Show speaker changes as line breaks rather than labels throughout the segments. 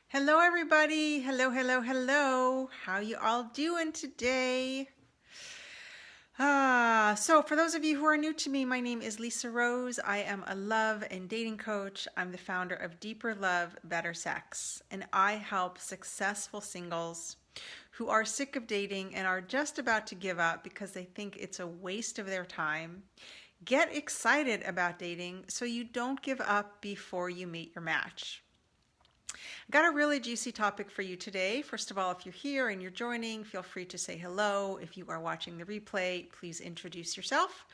Hello, everybody. Hello, hello, hello. How you all doing today? So for those of you who are new to me, my name is Lisa Rose. I am a love and dating coach. I'm the founder of Deeper Love, Better Sex, and I help successful singles who are sick of dating and are just about to give up because they think it's a waste of their time. Get excited about dating so you don't give up before you meet your match. Got a really juicy topic for you today. First of all, if you're here and you're joining, feel free to say hello. If you are watching the replay, please introduce yourself.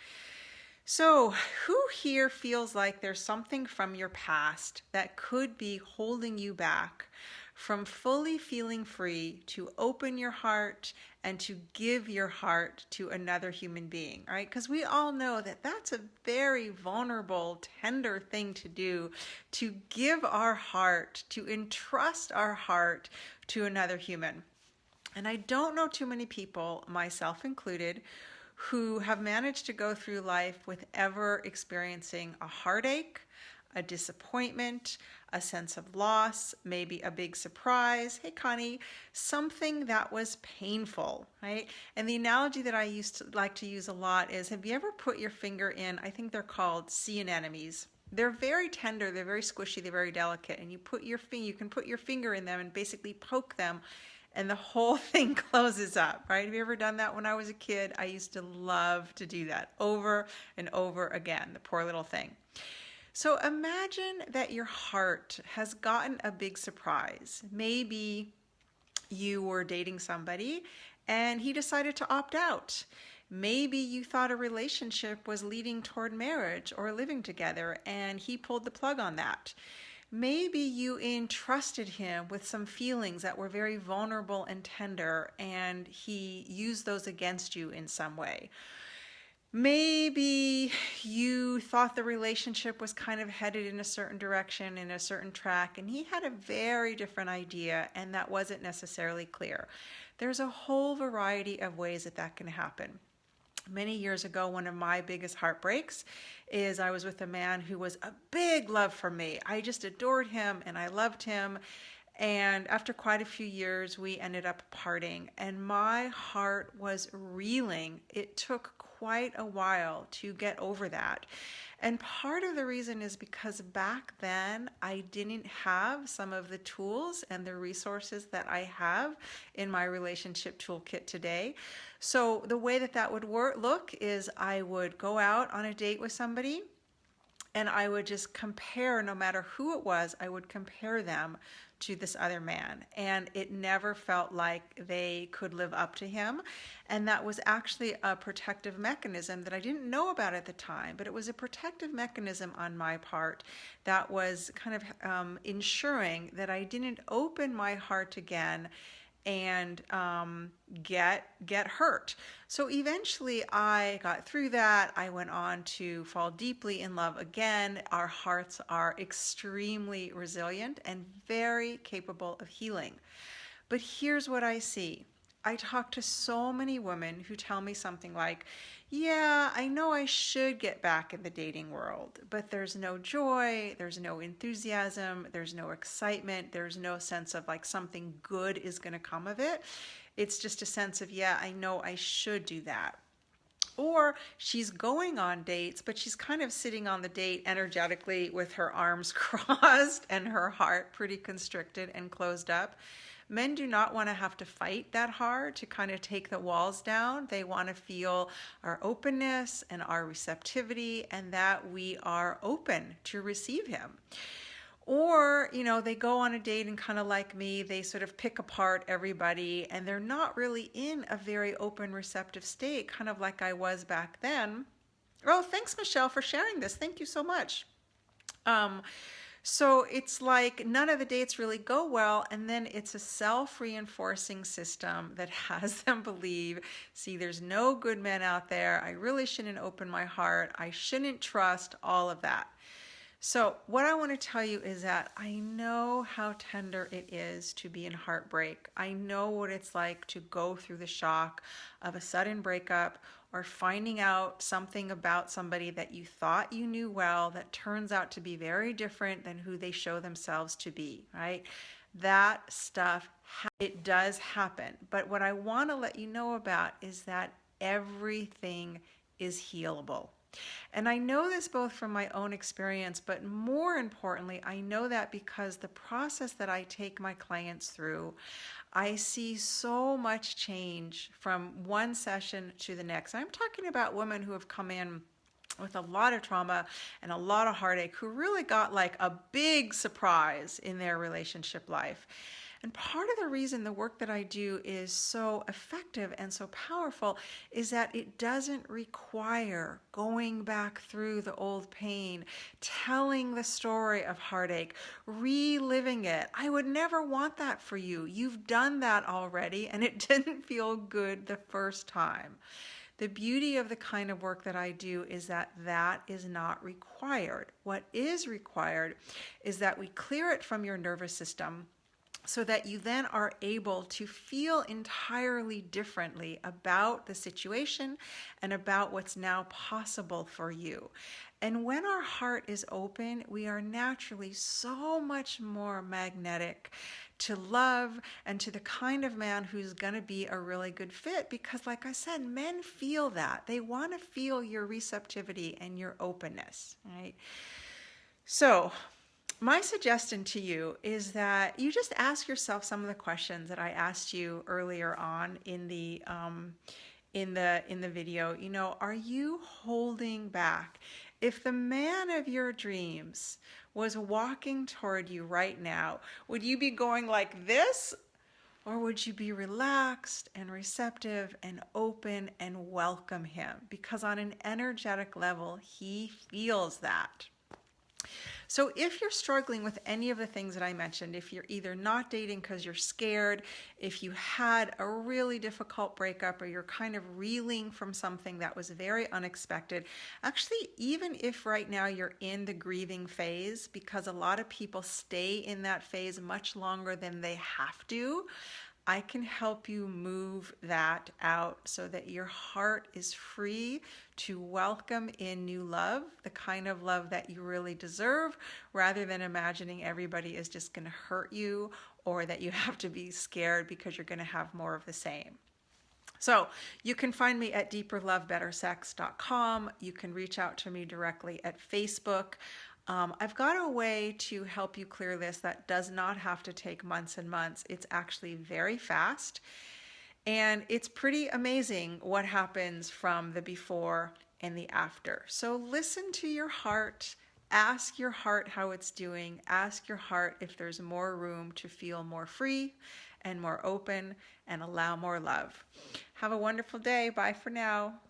So, who here feels like there's something from your past that could be holding you back from fully feeling free to open your heart and to give your heart to another human being, right? Because we all know that that's a very vulnerable, tender thing to do, to give our heart, to entrust our heart to another human. And I don't know too many people, myself included, who have managed to go through life with ever experiencing a heartache, a disappointment, a sense of loss, maybe a big surprise. Hey, Connie, something that was painful, right? And the analogy that I used to like to use a lot is, have you ever put your finger in, I think they're called sea anemones. They're very tender, they're very squishy, they're very delicate, and you can put your finger in them and basically poke them and the whole thing closes up, right? Have you ever done that? When I was a kid, I used to love to do that over and over again, the poor little thing. So imagine that your heart has gotten a big surprise. Maybe you were dating somebody and he decided to opt out. Maybe you thought a relationship was leading toward marriage or living together and he pulled the plug on that. Maybe you entrusted him with some feelings that were very vulnerable and tender and he used those against you in some way. Maybe you thought the relationship was kind of headed in a certain direction, in a certain track, and he had a very different idea, and that wasn't necessarily clear. There's a whole variety of ways that that can happen. Many years ago, one of my biggest heartbreaks is I was with a man who was a big love for me. I just adored him and I loved him. And after quite a few years, we ended up parting, and my heart was reeling. It took quite a while to get over that. And part of the reason is because back then I didn't have some of the tools and the resources that I have in my relationship toolkit today. So the way that that would look is I would go out on a date with somebody and I would just compare, no matter who it was, I would compare them to this other man. And it never felt like they could live up to him. And that was actually a protective mechanism that I didn't know about at the time, but it was a protective mechanism on my part that was kind of ensuring that I didn't open my heart again and get hurt. So eventually I got through that. I went on to fall deeply in love again. Our hearts are extremely resilient and very capable of healing. But here's what I see. I talk to so many women who tell me something like, yeah, I know I should get back in the dating world, but there's no joy, there's no enthusiasm, there's no excitement, there's no sense of like something good is going to come of it. It's just a sense of, yeah, I know I should do that. Or she's going on dates, but she's kind of sitting on the date energetically with her arms crossed and her heart pretty constricted and closed up. Men do not want to have to fight that hard to kind of take the walls down. They want to feel our openness and our receptivity and that we are open to receive him. Or, they go on a date and kind of like me, they sort of pick apart everybody and they're not really in a very open, receptive state, kind of like I was back then. Oh, thanks, Michelle, for sharing this. Thank you so much. So it's like none of the dates really go well, and then it's a self-reinforcing system that has them believe, see, there's no good men out there. I really shouldn't open my heart. I shouldn't trust all of that. So, what I want to tell you is that I know how tender it is to be in heartbreak. I know what it's like to go through the shock of a sudden breakup or finding out something about somebody that you thought you knew well that turns out to be very different than who they show themselves to be, right? That stuff, it does happen. But what I want to let you know about is that everything is healable. And I know this both from my own experience, but more importantly, I know that because the process that I take my clients through, I see so much change from one session to the next. I'm talking about women who have come in with a lot of trauma and a lot of heartache, who really got like a big surprise in their relationship life. And part of the reason the work that I do is so effective and so powerful is that it doesn't require going back through the old pain, telling the story of heartache, reliving it. I would never want that for you. You've done that already, and it didn't feel good the first time. The beauty of the kind of work that I do is that that is not required. What is required is that we clear it from your nervous system so that you then are able to feel entirely differently about the situation and about what's now possible for you. And when our heart is open, we are naturally so much more magnetic to love and to the kind of man who's going to be a really good fit, because like I said, men feel that. They want to feel your receptivity and your openness, right? So, my suggestion to you is that you just ask yourself some of the questions that I asked you earlier on in the video. You know, are you holding back? If the man of your dreams was walking toward you right now, would you be going like this? Or would you be relaxed and receptive and open and welcome him? Because on an energetic level, he feels that. So if you're struggling with any of the things that I mentioned, if you're either not dating because you're scared, if you had a really difficult breakup, or you're kind of reeling from something that was very unexpected, actually, even if right now you're in the grieving phase, because a lot of people stay in that phase much longer than they have to, I can help you move that out so that your heart is free to welcome in new love, the kind of love that you really deserve, rather than imagining everybody is just going to hurt you, or that you have to be scared because you're going to have more of the same. So you can find me at deeperlovebettersex.com. You can reach out to me directly at Facebook. I've got a way to help you clear this that does not have to take months and months. It's actually very fast, and it's pretty amazing what happens from the before and the after. So listen to your heart. Ask your heart how it's doing. Ask your heart if there's more room to feel more free and more open and allow more love. Have a wonderful day. Bye for now.